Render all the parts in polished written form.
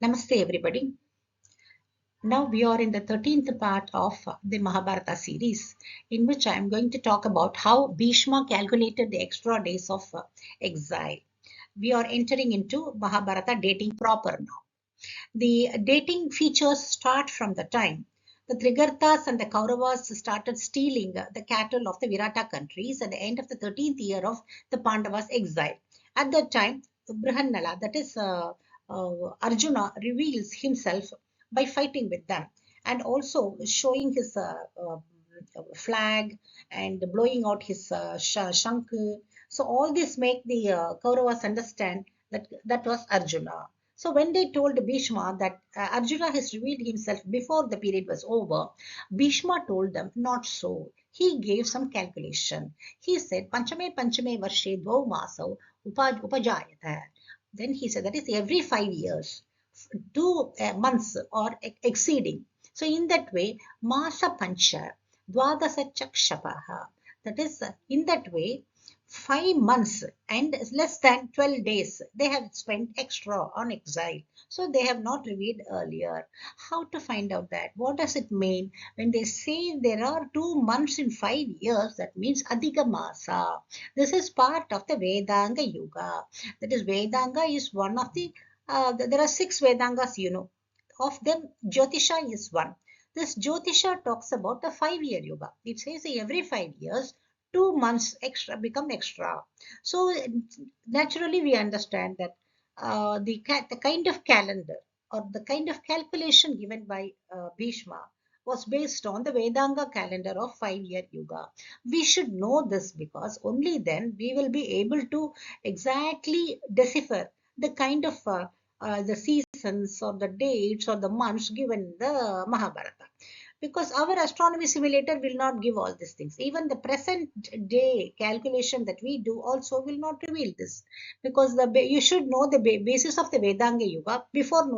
Namaste everybody. Now we are in the 13th part of the Mahabharata series, in which I am going to talk about how Bhishma calculated the extra days of exile. We are entering into Mahabharata dating proper now. The dating features start from the time the Trigartas and the Kauravas started stealing the cattle of the Virata countries at the end of the 13th year of the Pandavas' exile. At that time, Vṛhannala, that is Arjuna, reveals himself by fighting with them and also showing his flag and blowing out his shank. So all this make the Kauravas understand that that was Arjuna. So when they told Bhishma that Arjuna has revealed himself before the period was over, Bhishma told them not so. He gave some calculation. He said, Panchame Varshe Dvau Masau Upajayata. Then he said that is every 5 years, 2 months or exceeding. So in that way, Masa Pancha Dwadasa Chakshapaha. That is, in that way, 5 months and less than 12 days they have spent extra on exile. So they have not revealed earlier. How to find out that? What does it mean when they say there are 2 months in 5 years? That means Adhika Masa. This is part of the Vedāṅga Yuga. That is, Vedāṅga is one of the, there are 6 Vedāṅgas, you know. Of them, Jyotisha is one. This Jyotisha talks about the 5-year Yuga. It says every 5 years, 2 months extra become extra. So naturally we understand that the kind of calendar or the kind of calculation given by Bhishma was based on the Vedāṅga calendar of 5-year Yuga. We should know this because only then we will be able to exactly decipher the kind of the seasons or the dates or the months given in the Mahabharata, because our astronomy simulator will not give all these things. Even the present day calculation that we do also will not reveal this, because you should know the basis of the Vedāṅga Yuga before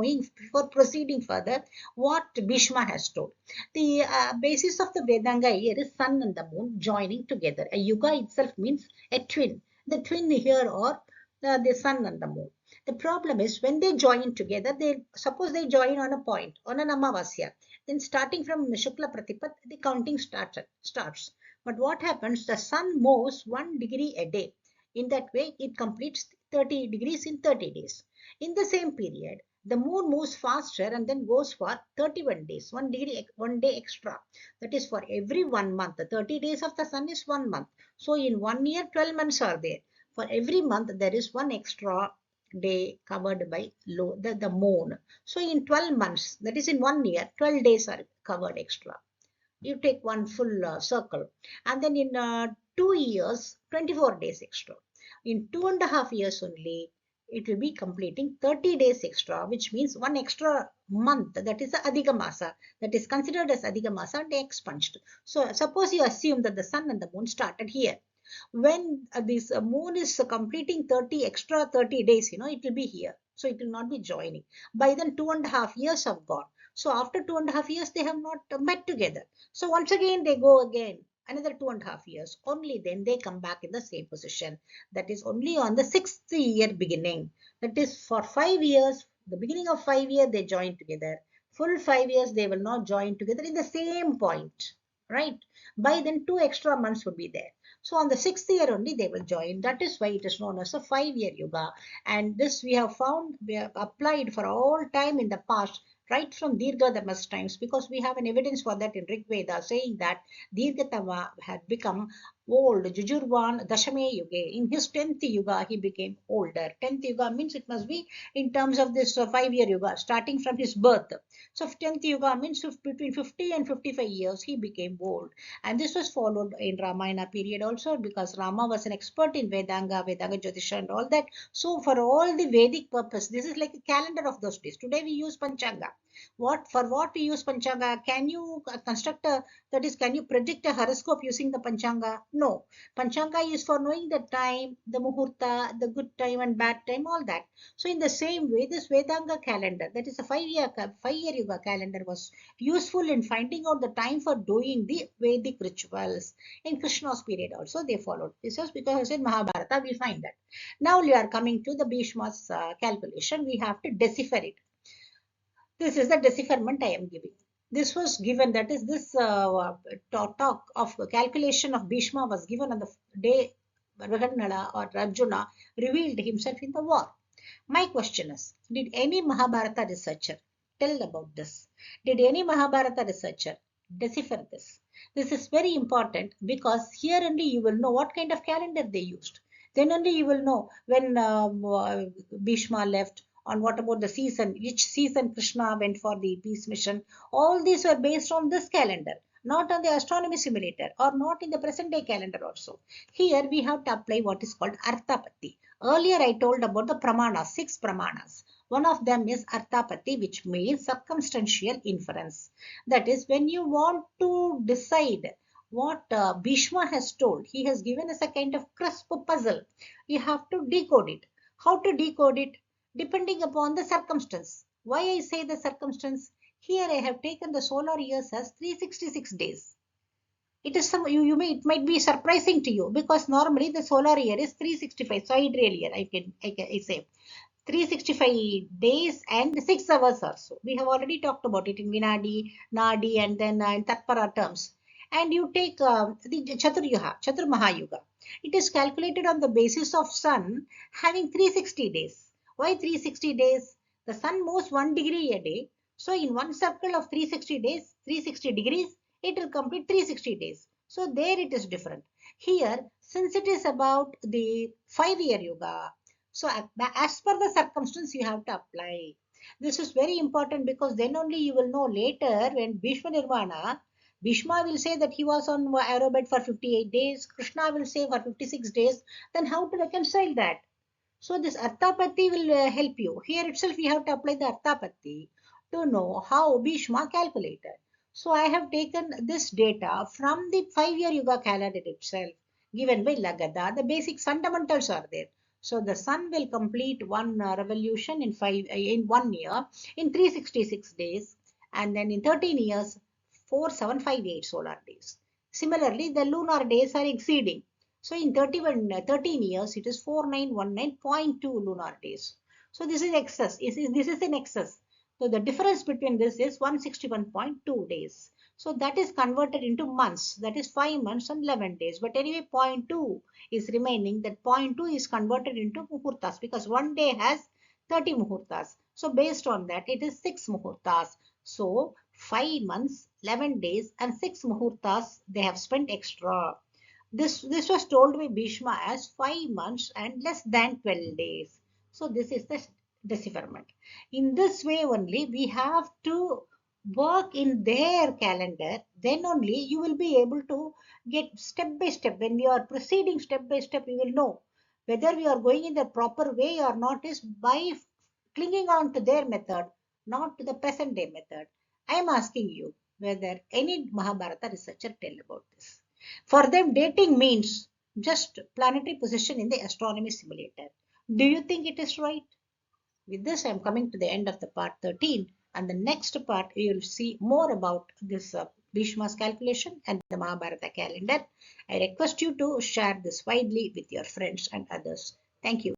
proceeding further what Bhishma has told. The basis of the Vedāṅga year is sun and the moon joining together. A Yuga itself means a twin. The twin here or the sun and the moon. The problem is when they join together, they suppose they join on a point, on an Amavasya, then starting from Shukla Pratipat, the counting starts. But what happens? The sun moves 1 degree a day. In that way, it completes 30 degrees in 30 days. In the same period, the moon moves faster and then goes for 31 days, 1 degree, 1 day extra. That is for every 1 month. The 30 days of the sun is 1 month. So in 1 year, 12 months are there. For every month, there is one extra day covered by the moon. So in 12 months, that is in 1 year, 12 days are covered extra. You take one full circle. And then in 2 years, 24 days extra. In 2.5 years only, it will be completing 30 days extra, which means one extra month. That is the Adhika Masa. That is considered as Adhika Masa and expunged. So suppose you assume that the sun and the moon started here. When this moon is completing 30 days, it will be here. So it will not be joining. By then 2.5 years have gone. So after 2.5 years, they have not met together. So once again, they go again, another 2.5 years. Only then they come back in the same position. That is only on the 6th year beginning. That is for 5 years, the beginning of 5 years, they join together. Full 5 years, they will not join together in the same point, right? By then, 2 extra months would be there. So on the 6th year only they will join. That is why it is known as a 5-year Yuga. And this we have found, we have applied for all time in the past, right from Dirghadamas times, because we have an evidence for that in Rig Veda saying that Dirgatama had become old. Jujurvan Dashame Yuga. In his 10th Yuga, he became older. 10th Yuga means it must be in terms of this 5-year Yuga, starting from his birth. So 10th Yuga means between 50 and 55 years, he became old. And this was followed in Ramayana period also, because Rama was an expert in Vedāṅga Jyotisha and all that. So for all the Vedic purpose, this is like a calendar of those days. Today we use Panchanga. For what we use Panchanga? Can you construct that is, can you predict a horoscope using the Panchanga? No. Panchanga is for knowing the time, the Muhurta, the good time and bad time, all that. So in the same way, this Vedāṅga calendar, that is a 5-year Yuga calendar, was useful in finding out the time for doing the Vedic rituals. In Krishna's period also they followed. This was because in Mahabharata we find that. Now we are coming to the Bhishma's calculation. We have to decipher it. This is the decipherment I am giving. This was given, that is, this talk of calculation of Bhishma was given on the day Vṛhannala or Arjuna revealed himself in the war. My question is, did any Mahabharata researcher tell about this? Did any Mahabharata researcher decipher this? This is very important because here only you will know what kind of calendar they used. Then only you will know when Bhishma left, on what about the season, which season Krishna went for the peace mission. All these were based on this calendar, not on the astronomy simulator or not in the present day calendar also. Here we have to apply what is called Arthapatti. Earlier I told about the pramanas, 6 pramanas. One of them is Arthapatti, which means circumstantial inference. That is, when you want to decide what Bhishma has told, he has given us a kind of crisp puzzle. You have to decode it. How to decode it? Depending upon the circumstance. Why I say the circumstance? Here I have taken the solar years as 366 days. It is it might be surprising to you because normally the solar year is 365 sidereal year. I say 365 days and 6 hours or so. We have already talked about it in Vinadi, Nadi, and then in Tatpara terms. And you take the Chatur Mahayuga. It is calculated on the basis of sun having 360 days. Why 360 days? The sun moves 1 degree a day. So in one circle of 360 days, 360 degrees, it will complete 360 days. So there it is different. Here, since it is about the 5-year yuga, so as per the circumstance, you have to apply. This is very important because then only you will know later when Bhishma Nirvana, Bhishma will say that he was on aerobed for 58 days, Krishna will say for 56 days, then how to reconcile that? So this Arthapatti will help you. Here itself we have to apply the Arthapatti to know how Bhishma calculated. So I have taken this data from the 5-year Yuga calendar itself given by Lagada. The basic fundamentals are there. So the sun will complete one revolution in 1 year in 366 days, and then in 13 years 4758 solar days. Similarly, the lunar days are exceeding. So in 13 years, it is 4919.2 lunar days. So this is excess. This is in excess. So the difference between this is 161.2 days. So that is converted into months. That is 5 months and 11 days. But anyway, 0.2 is remaining. That 0.2 is converted into muhurtas because one day has 30 muhurtas. So based on that, it is 6 muhurtas. So 5 months, 11 days and 6 muhurtas they have spent extra. This was told by Bhishma as 5 months and less than 12 days. So this is the decipherment. In this way only we have to work in their calendar. Then only you will be able to get step by step. When we are proceeding step by step, we will know whether we are going in the proper way or not is by clinging on to their method, not to the present day method. I am asking you whether any Mahabharata researcher tell about this. For them, dating means just planetary position in the astronomy simulator. Do you think it is right? With this, I am coming to the end of the part 13. And the next part, we will see more about this Bhishma's calculation and the Mahabharata calendar. I request you to share this widely with your friends and others. Thank you.